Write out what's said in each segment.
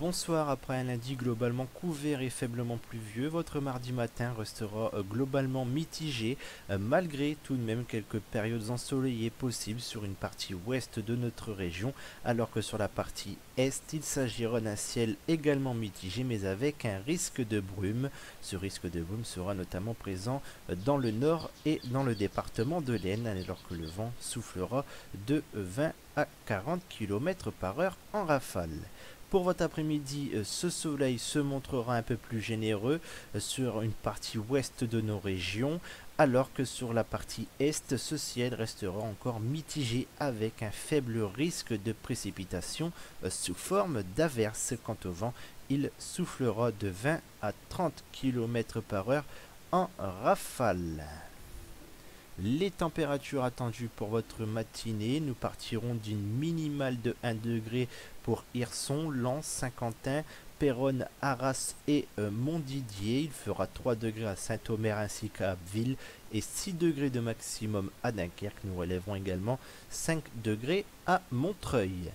bonsoir. Après un lundi globalement couvert et faiblement pluvieux, votre mardi matin restera globalement mitigé, malgré tout de même quelques périodes ensoleillées possibles sur une partie ouest de notre région, alors que sur la partie est, il s'agira d'un ciel également mitigé, mais avec un risque de brume. Ce risque de brume sera notamment présent dans le nord et dans le département de l'Aisne, alors que le vent soufflera de 20 à 40 km/h en rafale. Pour votre après-midi, ce soleil se montrera un peu plus généreux sur une partie ouest de nos régions, alors que sur la partie est, ce ciel restera encore mitigé avec un faible risque de précipitation sous forme d'averses. Quant au vent, il soufflera de 20 à 30 km/h en rafale. Les températures attendues pour votre matinée, nous partirons d'une minimale de 1 degré pour Hirson, Lens, Saint-Quentin, Péronne, Arras et Montdidier. Il fera 3 degrés à Saint-Omer ainsi qu'à Abbeville et 6 degrés de maximum à Dunkerque. Nous relèverons également 5 degrés à Montreuil.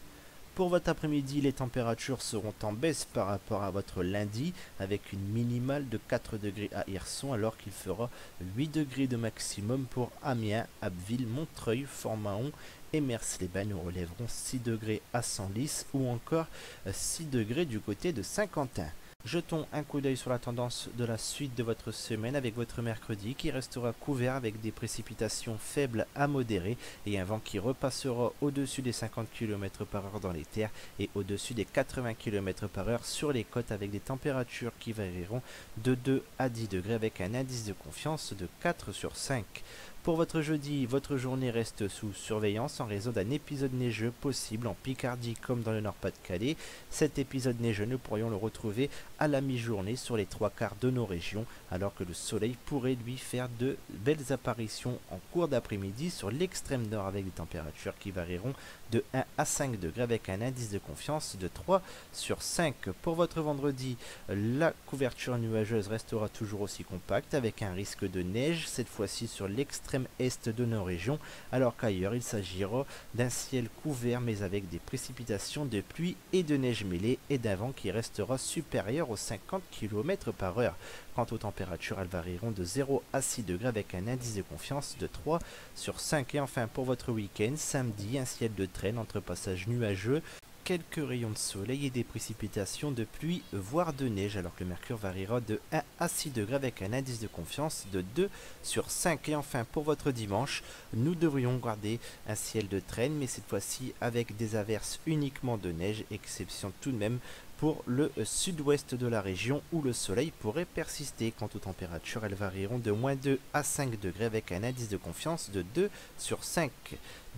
Pour votre après-midi, les températures seront en baisse par rapport à votre lundi, avec une minimale de 4 degrés à Hirson, alors qu'il fera 8 degrés de maximum pour Amiens, Abbeville, Montreuil, Fort-Mahon et Mers-les-Bains. Nous relèverons 6 degrés à Senlis ou encore 6 degrés du côté de Saint-Quentin. Jetons un coup d'œil sur la tendance de la suite de votre semaine avec votre mercredi qui restera couvert avec des précipitations faibles à modérées et un vent qui repassera au-dessus des 50 km/h dans les terres et au-dessus des 80 km/h sur les côtes avec des températures qui varieront de 2 à 10 degrés avec un indice de confiance de 4 sur 5. Pour votre jeudi, votre journée reste sous surveillance en raison d'un épisode neigeux possible en Picardie comme dans le Nord-Pas-de-Calais. Cet épisode neigeux, nous pourrions le retrouver à la mi-journée sur les 3/4 de nos régions, alors que le soleil pourrait lui faire de belles apparitions en cours d'après-midi sur l'extrême nord avec des températures qui varieront de 1 à 5 degrés avec un indice de confiance de 3 sur 5. Pour votre vendredi, la couverture nuageuse restera toujours aussi compacte avec un risque de neige, cette fois-ci sur l'extrême est de nos régions, alors qu'ailleurs il s'agira d'un ciel couvert mais avec des précipitations de pluie et de neige mêlée et d'un vent qui restera supérieur aux 50 km/h. Quant aux températures, elles varieront de 0 à 6 degrés avec un indice de confiance de 3 sur 5. Et enfin pour votre week-end, samedi, un ciel de traîne entre passages nuageux, quelques rayons de soleil et des précipitations de pluie voire de neige, alors que le mercure variera de 1 à 6 degrés avec un indice de confiance de 2 sur 5. Et enfin pour votre dimanche, nous devrions garder un ciel de traîne mais cette fois-ci avec des averses uniquement de neige, exception tout de même pour le sud-ouest de la région où le soleil pourrait persister. Quant aux températures, elles varieront de moins 2 à 5 degrés avec un indice de confiance de 2 sur 5.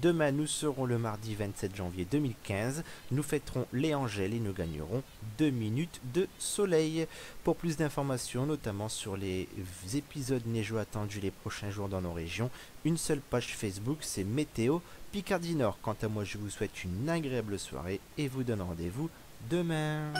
Demain, nous serons le mardi 27 janvier 2015. Nous fêterons les Angèles et nous gagnerons 2 minutes de soleil. Pour plus d'informations, notamment sur les épisodes neigeux attendus les prochains jours dans nos régions, une seule page Facebook, c'est Météo Picardie Nord. Quant à moi, je vous souhaite une agréable soirée et vous donne rendez-vous demain.